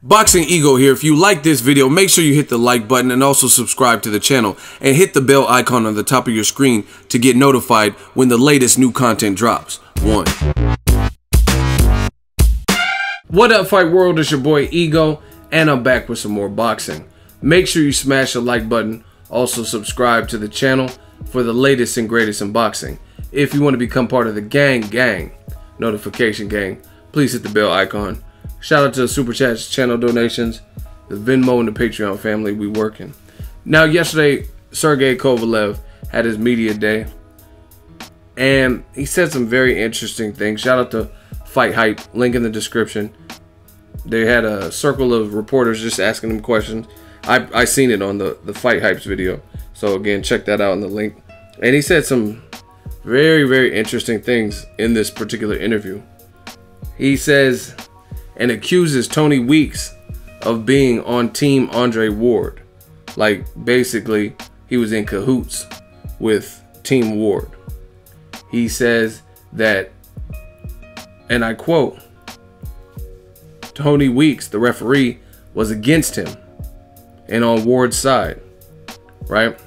Boxingego here. If you like this video, make sure you hit the like button and also subscribe to the channel and hit the bell icon on the top of your screen to get notified when the latest new content drops. What up, Fight World? It's your boy Ego, and I'm back with some more boxing. Make sure you smash the like button. Also subscribe to the channel for the latest and greatest in boxing. If you want to become part of the gang, notification gang, please hit the bell icon. Shout out to the Super Chats, channel donations, the Venmo, and the Patreon family. We working. Now, yesterday, Sergey Kovalev had his media day, and he said some very interesting things. Shout out to Fight Hype, link in the description. They had a circle of reporters just asking him questions. I seen it on the Fight Hype's video. So again, check that out in the link. And he said some very, very interesting things in this particular interview. He says and accuses Tony Weeks of being on Team Andre Ward. Like, basically, he was in cahoots with Team Ward. He says that, and I quote, Tony Weeks, the referee, was against him and on Ward's side, right?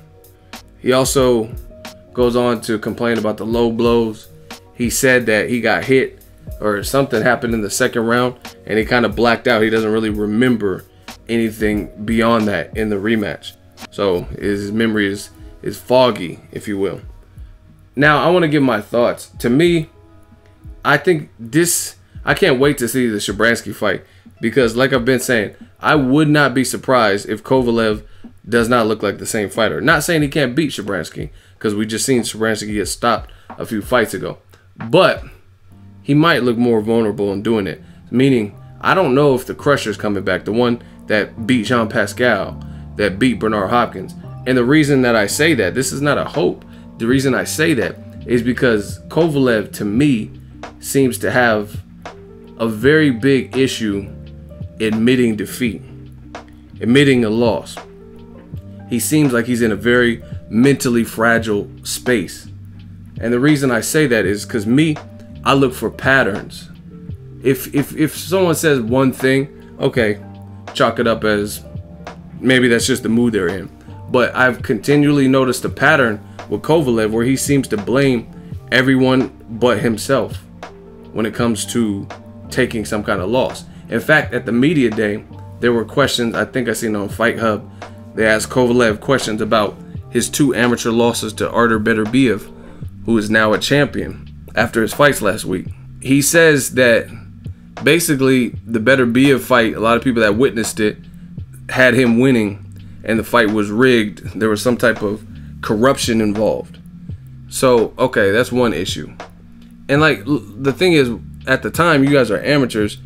He also goes on to complain about the low blows. He said that he got hit or something happened in the second round and he kind of blacked out. He doesn't really remember anything beyond that in the rematch. So his memory is foggy, if you will. Now, I want to give my thoughts. To me, I think I can't wait to see the Shabransky fight because, like I've been saying, I would not be surprised if Kovalev does not look like the same fighter. Not saying he can't beat Shabransky, because we just seen Shabransky get stopped a few fights ago. But he might look more vulnerable in doing it. Meaning, I don't know if the Crusher's coming back, the one that beat Jean Pascal, that beat Bernard Hopkins. And the reason that I say that, this is not a hope. The reason I say that is because Kovalev, to me, seems to have a very big issue admitting defeat, admitting a loss. He seems like he's in a very mentally fragile space. And the reason I say that is because I look for patterns. If someone says one thing, okay, chalk it up as maybe that's just the mood they're in. But I've continually noticed a pattern with Kovalev where he seems to blame everyone but himself when it comes to taking some kind of loss. In fact, at the media day, there were questions, I think I seen on Fight Hub, they asked Kovalev questions about his 2 amateur losses to Artur Beterbiev, who is now a champion after his fights last week. He says that basically the Beterbiev fight, a lot of people that witnessed it had him winning and the fight was rigged. There was some type of corruption involved. So, okay, that's one issue. And like, the thing is, at the time, you guys are amateurs.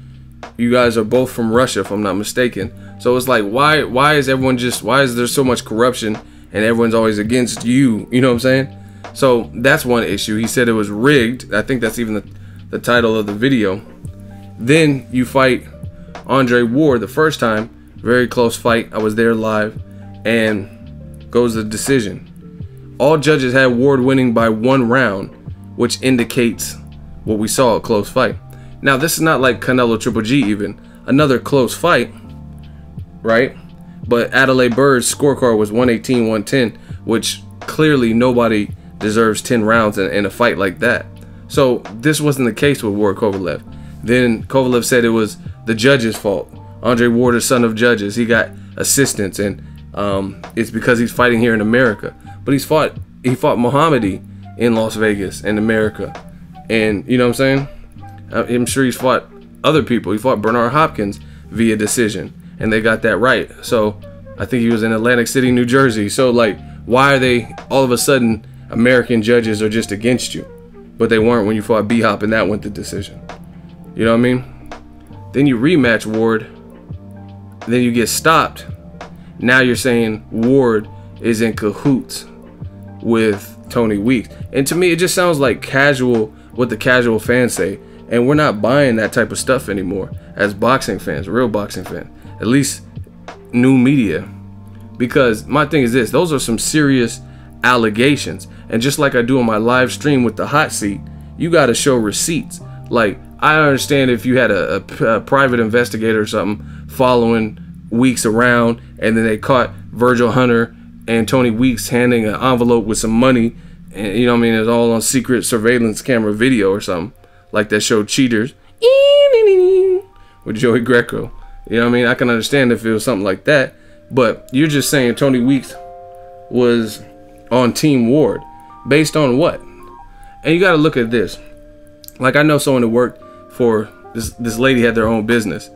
You guys are both from Russia, if I'm not mistaken. So it's like, why is there so much corruption and everyone's always against you? You know what I'm saying? So that's one issue. He said it was rigged. I think that's even the title of the video. Then you fight Andre Ward the first time. Very close fight. I was there live. And goes the decision. All judges had Ward winning by 1 round, which indicates what we saw, a close fight. Now, this is not like Canelo Triple G even. Another close fight, right? But Adelaide Bird's scorecard was 118-110, which clearly nobody deserves 10 rounds in a fight like that. So this wasn't the case with Ward Kovalev. Then Kovalev said it was the judge's fault. Andre Ward is son of judges. He got assistants, and it's because he's fighting here in America. But he fought Mohammadi in Las Vegas in America. And you know what I'm saying? I'm sure he's fought other people. He fought Bernard Hopkins via decision, and they got that right. So I think he was in Atlantic City, New Jersey. So like, why are they all of a sudden American judges are just against you? But they weren't when you fought B-Hop and that went to decision. You know what I mean? Then you rematch Ward. Then you get stopped. Now you're saying Ward is in cahoots with Tony Weeks. And to me, it just sounds like what the casual fans say. And we're not buying that type of stuff anymore as boxing fans, real boxing fans, at least new media. Because my thing is this, those are some serious allegations. And just like I do on my live stream with the hot seat, you got to show receipts. Like, I understand if you had a private investigator or something following Weeks around, and then they caught Virgil Hunter and Tony Weeks handing an envelope with some money, and you know what I mean, it's all on secret surveillance camera video or something like that show Cheaters with Joey Greco. You know what I mean? I can understand if it was something like that, but you're just saying Tony Weeks was on Team Ward based on what? And you got to look at this. Like, I know someone who worked for this lady, had their own business,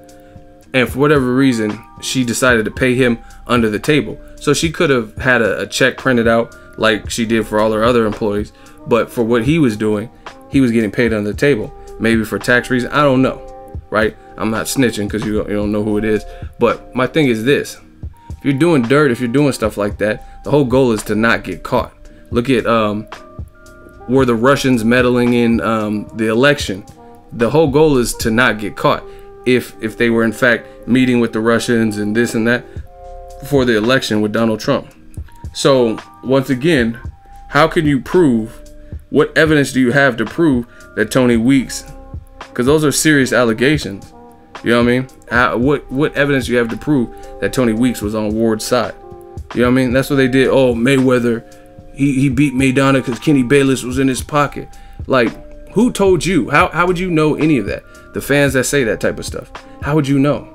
and for whatever reason she decided to pay him under the table. So she could have had a check printed out like she did for all her other employees, but for what he was doing, he was getting paid under the table, maybe for tax reasons. I don't know, right? I'm not snitching because you don't know who it is, but my thing is this: if you're doing dirt, if you're doing stuff like that, the whole goal is to not get caught. Look at were the Russians meddling in the election? The whole goal is to not get caught. If they were in fact meeting with the Russians and this and that for the election with Donald Trump. So once again, how can you prove? What evidence do you have to prove that Tony Weeks? Because those are serious allegations. You know what I mean? What evidence do you have to prove that Tony Weeks was on Ward's side? You know what I mean? That's what they did. Oh, Mayweather, he beat Maidana because Kenny Bayless was in his pocket. Like, who told you? How would you know any of that? The fans that say that type of stuff. How would you know?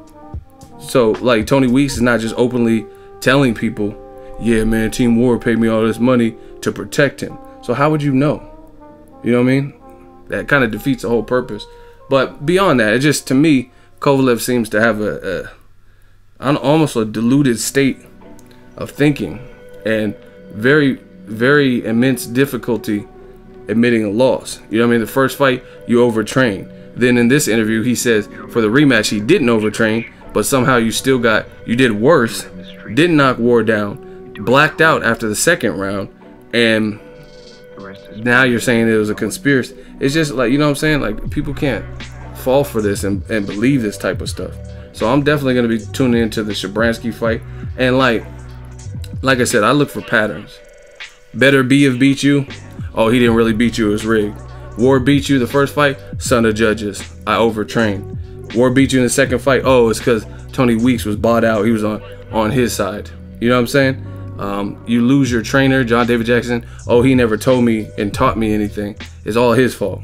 So, like, Tony Weeks is not just openly telling people, yeah, man, Team Ward paid me all this money to protect him. So how would you know? You know what I mean? That kind of defeats the whole purpose. But beyond that, it just, to me, Kovalev seems to have almost a diluted state of thinking and very, very immense difficulty admitting a loss. You know what I mean? The first fight, you overtrained. Then in this interview, he says for the rematch, he didn't overtrain, but somehow you did worse, didn't knock Ward down, blacked out after the second round, and now you're saying it was a conspiracy. It's just like, you know what I'm saying? Like, people can't fall for this and believe this type of stuff. So I'm definitely going to be tuning into the Shabransky fight. And like I said, I look for patterns. Better B have beat you. Oh, he didn't really beat you. It was rigged. Ward beat you the first fight. Son of judges. I overtrained. Ward beat you in the second fight. Oh, it's because Tony Weeks was bought out. He was on his side. You know what I'm saying? You lose your trainer, John David Jackson. Oh, he never told me and taught me anything. It's all his fault.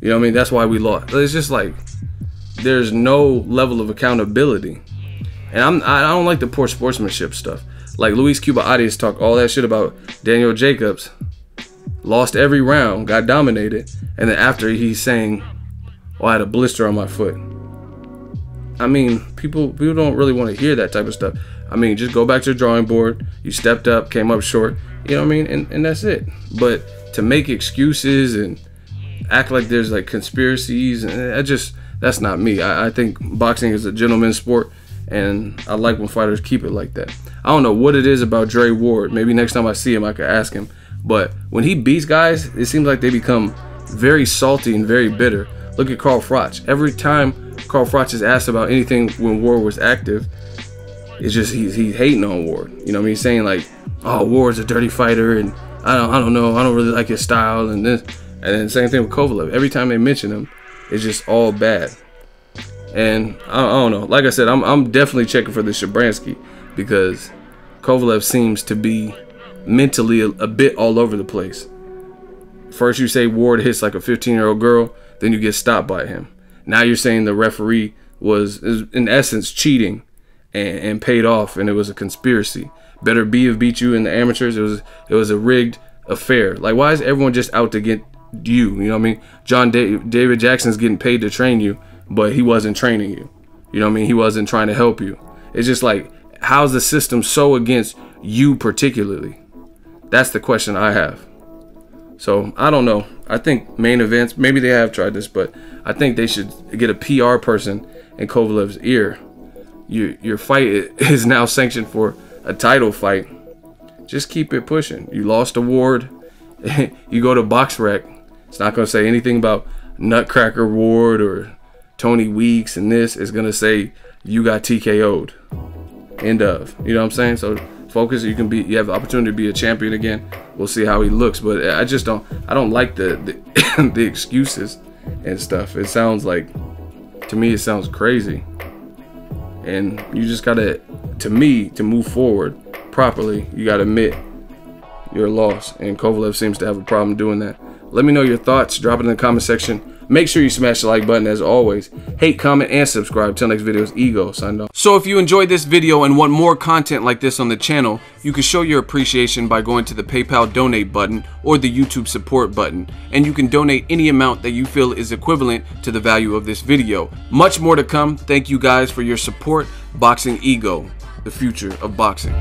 You know what I mean? That's why we lost. It's just like there's no level of accountability. And I don't like the poor sportsmanship stuff. Like Luis Cuba Arias talk all that shit about Daniel Jacobs. Lost every round, got dominated, and then after he's saying, oh, I had a blister on my foot. I mean, people don't really want to hear that type of stuff. I mean, just go back to the drawing board. You stepped up, came up short. You know what I mean? And that's it. But to make excuses and act like there's like conspiracies, and that's not me. I think boxing is a gentleman's sport, and I like when fighters keep it like that. I don't know what it is about Dre Ward. Maybe next time I see him, I could ask him. But when he beats guys, it seems like they become very salty and very bitter. Look at Carl Froch. Every time Carl Froch is asked about anything when Ward was active, it's just he's hating on Ward. You know what I mean? He's saying like, oh, Ward's a dirty fighter, and I don't know, I don't really like his style, and this. And then same thing with Kovalev. Every time they mention him, it's just all bad. And I don't know. Like I said, I'm definitely checking for the Shabransky because Kovalev seems to be mentally a bit all over the place. First you say Ward hits like a 15-year-old girl, then you get stopped by him. Now you're saying the referee was in essence cheating and paid off, and it was a conspiracy. Better B have beat you in the amateurs. It was a rigged affair. Like, why is everyone just out to get you? You know what I mean? John David Jackson's getting paid to train you, but he wasn't training you. You know what I mean? He wasn't trying to help you. It's just like, how's the system so against you particularly? That's the question I have. So I don't know. I think main events, maybe they have tried this, but I think they should get a PR person in Kovalev's ear. Your fight is now sanctioned for a title fight. Just keep it pushing. You lost a Ward. You go to BoxRec. It's not going to say anything about Nutcracker Ward or Tony Weeks, and this is going to say you got TKO'd. End of. You know what I'm saying? So focus. You have the opportunity to be a champion again. We'll see how he looks, but I don't like the the excuses. and stuff. It sounds like, to me, it sounds crazy. And you just gotta, to me, to move forward properly, you gotta admit your loss. And Kovalev seems to have a problem doing that. Let me know your thoughts. Drop it in the comment section. Make sure you smash the like button as always. Hate, comment, and subscribe. Till next video, it's Ego signed off. So if you enjoyed this video and want more content like this on the channel, you can show your appreciation by going to the PayPal donate button or the YouTube support button. And you can donate any amount that you feel is equivalent to the value of this video. Much more to come. Thank you guys for your support. Boxingego, the future of boxing.